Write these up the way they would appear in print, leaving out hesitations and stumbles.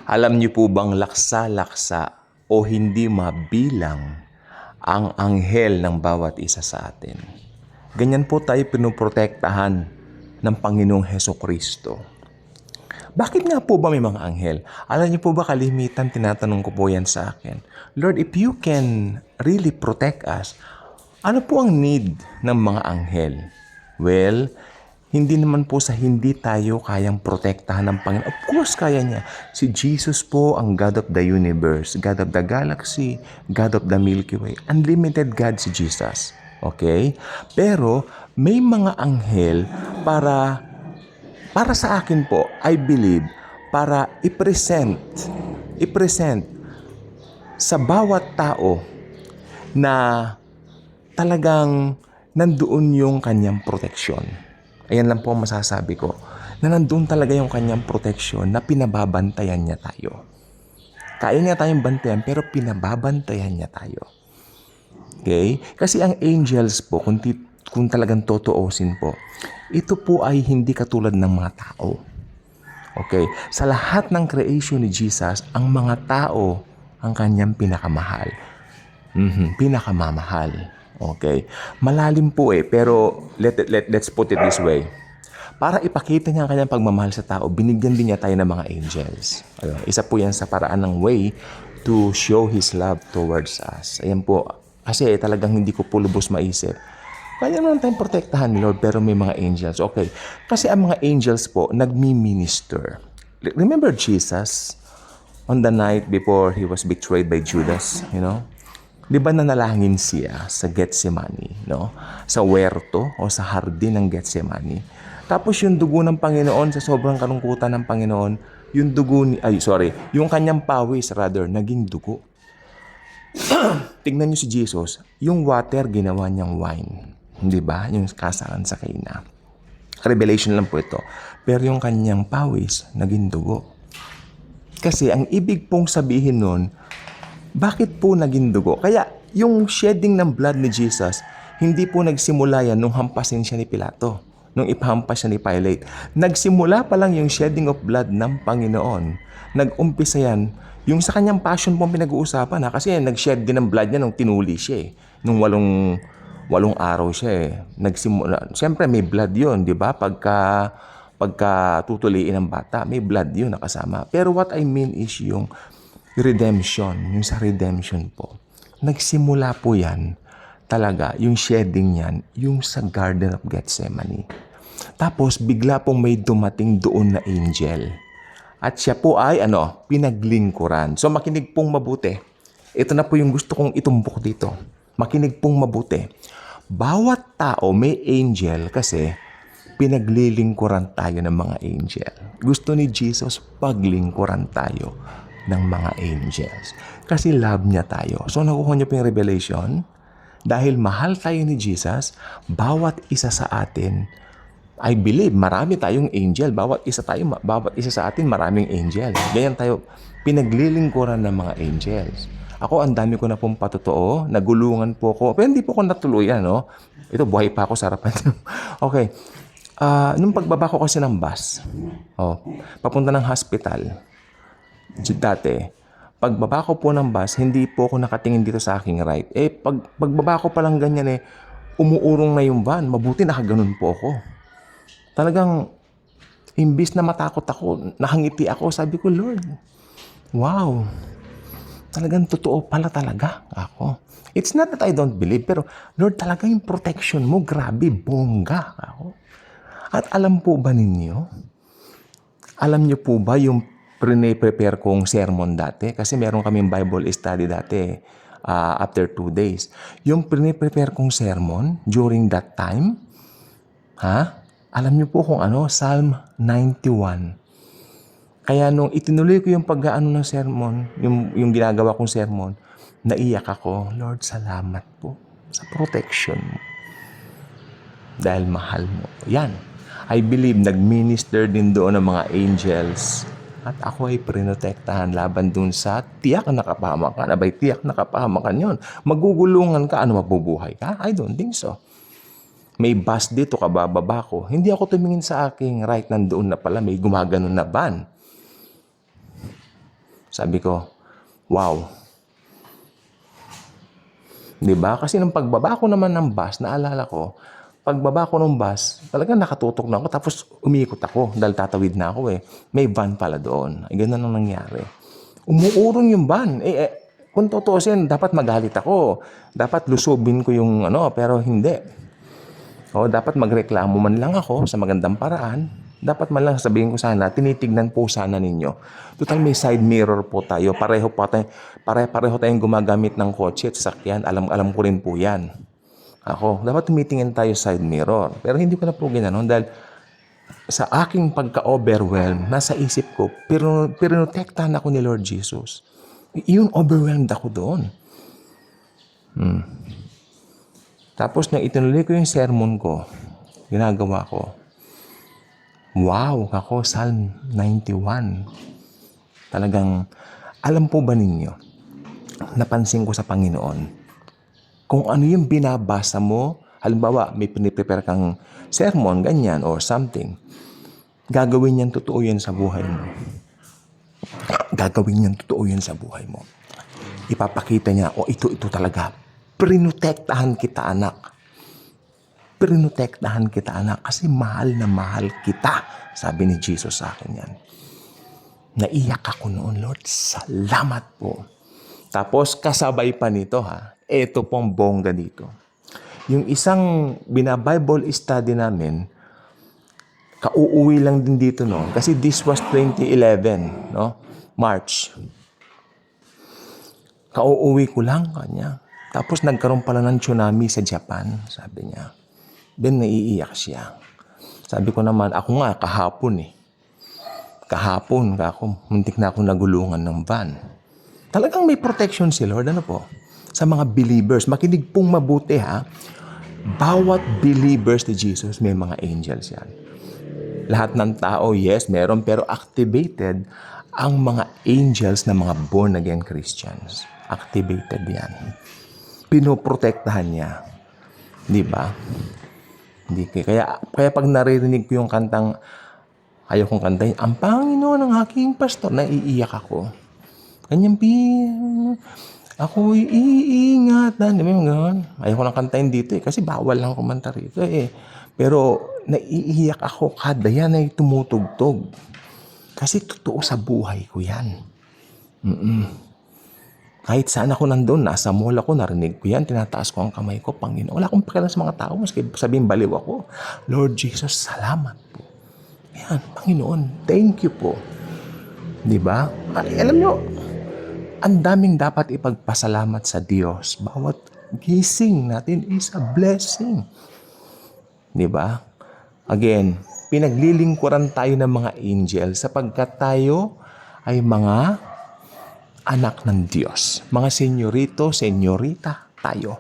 Alam niyo po bang laksa-laksa o hindi mabilang ang anghel ng bawat isa sa atin? Ganyan po tayo pinoprotektahan ng Panginoong Hesukristo. Bakit nga po ba may mga anghel? Alam niyo po ba kalimitan tinatanong ko po yan sa akin. Lord, if you can really protect us, ano po ang need ng mga anghel? Well, hindi naman po sa hindi tayo kayang protektahan ng Panginoon. Of course, kaya niya. Si Jesus po ang God of the universe, God of the galaxy, God of the Milky Way. Unlimited God si Jesus. Okay? Pero may mga anghel para sa akin po, I believe, para i-present sa bawat tao na talagang nandoon yung kanyang proteksyon. Ayan lang po ang masasabi ko. Na nandoon talaga yung kanyang proteksyon na pinababantayan niya tayo. Kaya niya tayong bantayan pero pinababantayan niya tayo. Okay? Kasi ang angels po, kung talagang totoosin po, ito po ay hindi katulad ng mga tao. Okay? Sa lahat ng creation ni Jesus, ang mga tao ang kanyang pinakamahal. Pinakamamahal. Okay? Malalim po pero let's put it this way. Para ipakita niya ang kanyang pagmamahal sa tao, binigyan din niya tayo ng mga angels. Isa po yan sa paraan ng way to show His love towards us. Ayan po. Kasi talagang hindi ko po lubos maisip. Kaya naman tayong protektahan ni Lord pero may mga angels. Okay. Kasi ang mga angels po, nagmi-minister. Remember Jesus on the night before He was betrayed by Judas, you know? Di ba nanalangin siya sa Gethsemane, no? Sa huerto o sa hardin ng Gethsemane. Tapos yung dugo ng Panginoon, sa sobrang kalungkutan ng Panginoon, yung kanyang pawis naging dugo. Tignan niyo si Jesus, yung water ginawa niyang wine. Di ba? Yung kasalan sa Cana. Revelation lang po ito. Pero yung kanyang pawis, naging dugo. Kasi ang ibig pong sabihin nun, bakit po naging dugo? Kaya yung shedding ng blood ni Jesus, hindi po nagsimula yan nung hampasin siya ni Pilato, nung ipahampas siya ni Pilate. Nagsimula pa lang yung shedding of blood ng Panginoon. Nag-umpisa yan, yung sa kanyang passion pong pinag-uusapan kasi nag-shed din ng blood niya nung tinuli siya nung walong araw siya Nagsimula, siyempre may blood yun, di ba? Pagka tutuliin ng bata, may blood yun nakasama. Pero what I mean is yung redemption, yung sa redemption po. Nagsimula po yan talaga, yung shedding yan, yung sa Garden of Gethsemane. Tapos bigla pong may dumating doon na angel. At siya po ay pinaglingkuran. So makinig pong mabuti. Ito na po yung gusto kong itumbok dito. Makinig pong mabuti. Bawat tao may angel kasi pinaglilingkuran tayo ng mga angel. Gusto ni Jesus paglingkuran tayo ng mga angels. Kasi love niya tayo. So nakuha niyo po yung revelation. Dahil mahal tayo ni Jesus, bawat isa sa atin, I believe, marami tayong angel. Bawat isa sa atin, maraming angel. Ganyan tayo, pinaglilingkuran ng mga angels. Ako, ang dami ko na pong patotoo. Nagulungan po ako. Pero hindi po ako natuluyan, no? Ito, buhay pa ako sa harapan. Okay. Nung pagbaba ko kasi ng bus, papunta ng hospital, dati, pagbaba ko po ng bus, hindi po ako nakatingin dito sa aking right. Pagbaba ko pa lang ganyan umuurong na yung van. Mabuti nakaganon po ako. Talagang, imbis na matakot ako, nakangiti ako. Sabi ko, Lord, wow, talagang totoo pala talaga ako. It's not that I don't believe, pero Lord, talaga yung protection mo, grabe, bongga ako. At alam po ba ninyo? Alam niyo po ba yung prepare kong sermon dati? Kasi meron kaming Bible study dati after 2 days. Yung prepare kong sermon during that time, alam niyo po kung Psalm 91. Kaya nung itinuloy ko yung pag-aano ng sermon, yung ginagawa kong sermon, naiyak ako. Lord, salamat po sa protection mo. Dahil mahal mo. Yan. I believe nag-minister din doon ng mga angels. At ako ay prinotektahan laban dun sa tiyak na kapahamakan. Abay, tiyak na kapahamakan yun. Magugulungan ka, mabubuhay ka? I don't think so. May bus dito, kabababa ko. Hindi ako tumingin sa aking right, nandoon na pala, may gumaganon na van. Sabi ko, wow. Diba? Kasi nung pagbaba ko naman ng bus, naalala ko, pagbaba ko ng bus, talagang nakatutok na ako, tapos umiikot ako dahil tatawid na ako eh. May van pala doon. Ay, ganun ang nangyari. Umuurong yung van. Kung tutuusin, dapat magalit ako. Dapat lusubin ko yung pero hindi. Dapat magreklamo man lang ako sa magandang paraan. Dapat man lang sabihin ko sana, tinitignan po sana ninyo. Total may side mirror po tayo. Pareho tayong gumagamit ng kotse at sasakyan. Alam ko rin po yan. Dapat tumitingin tayo side mirror. Pero hindi ko na po ginanon dahil sa aking pagka-overwhelm, nasa isip ko, pinotektahan ako ni Lord Jesus. Yun, overwhelmed ako doon. Tapos nang itinuloy ko yung sermon ko, ginagawa ko, wow, Psalm 91. Talagang, alam po ba ninyo, napansin ko sa Panginoon, kung ano yung binabasa mo, halimbawa, may piniprepare kang sermon, ganyan, or something, gagawin niyan totoo yan sa buhay mo. Gagawin niyan totoo yan sa buhay mo. Ipapakita niya, ito talaga. Pinotektahan kita, anak. Pinotektahan kita, anak. Kasi mahal na mahal kita. Sabi ni Jesus sa akin yan. Naiyak ako noon, Lord. Salamat po. Tapos kasabay pa nito ito pong bongga dito. Yung isang bina-Bible study namin, kauuwi lang din dito noon. Kasi this was 2011, March. Kauuwi ko lang kanya. Tapos nagkaroon pala ng tsunami sa Japan, sabi niya. Then naiiyak siya. Sabi ko naman, ako nga kahapon Kahapon, muntik na ako nagulungan ng van. Talagang may protection si Lord, sa mga believers. Makinig pong mabuti Bawat believers ni Jesus, may mga angels yan. Lahat ng tao, yes, meron, pero activated ang mga angels na mga born-again Christians. Activated yan. Pinoprotektahan niya. Di ba? Kaya pag naririnig ko yung kantang, ayaw kong kantahin, ang Panginoon ng aking pastor, naiiyak ako. Kanyang ako'y iingat. Ayaw ko lang kantahin dito kasi bawal lang kumanta rito Pero naiiyak ako kada yan ay tumutugtog. Kasi totoo sa buhay ko yan. Kahit saan ako nandun, nasa mall ako, narinig ko yan, tinataas ko ang kamay ko, Panginoon. Wala akong pakialam sa mga tao, maski sabihin baliw ako. Lord Jesus, salamat po. Yan, Panginoon, thank you po. Diba? Alam nyo, ang daming dapat ipagpasalamat sa Diyos. Bawat gising natin is a blessing. Diba? Again, pinaglilingkuran tayo ng mga angel sapagkat tayo ay mga anak ng Diyos. Mga senyorito, senyorita tayo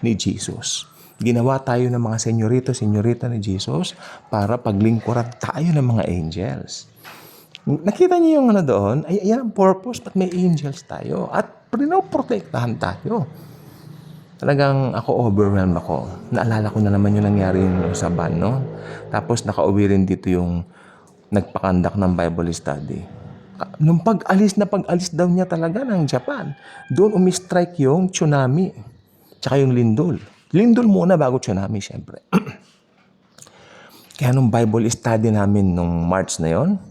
ni Jesus. Ginawa tayo ng mga senyorito, senyorita ni Jesus para paglingkuran tayo ng mga angels. Nakita niyo yung doon? Yan ang purpose, but may angels tayo. At pinoprotektahan tayo. Talagang ako overwhelmed ako. Naalala ko na naman yung nangyari sa van, Tapos nakauwi rin dito yung nagpakandak ng Bible study. Nung pag-alis daw niya talaga ng Japan, doon umistrike yung tsunami. Tsaka yung lindol. Lindol muna bago tsunami, syempre. Kaya nung Bible study namin nung March na yon,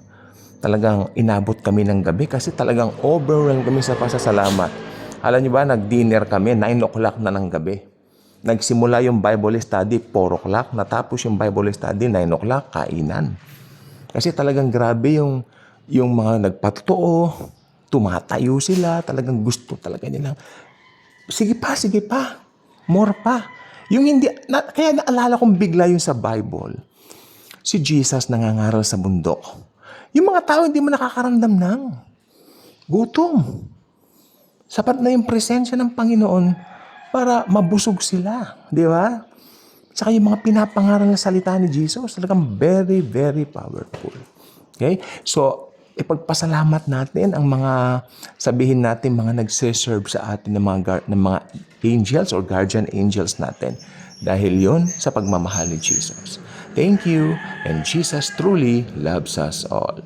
talagang inabot kami ng gabi kasi talagang overwhelmed kami sa pasasalamat. Alam niyo ba, nag-dinner kami, 9 o'clock na ng gabi. Nagsimula yung Bible study, 4 o'clock. Natapos yung Bible study, 9 o'clock, kainan. Kasi talagang grabe yung mga nagpatotoo, tumatayo sila, talagang gusto talaga nilang, sige pa, more pa. Yung hindi, kaya naalala kong bigla yung sa Bible. Si Jesus nangangaral sa bundok. Yung mga tao hindi mo nakakaramdam ng gutom. Sapat na yung presensya ng Panginoon para mabusog sila. Di ba? Saka yung mga pinapangaral na salita ni Jesus, talagang very, very powerful. Okay? So, ipagpasalamat natin ang mga, sabihin natin, mga nagsiserve sa atin ng mga angels or guardian angels natin. Dahil yon sa pagmamahal ni Jesus. Thank you, and Jesus truly loves us all.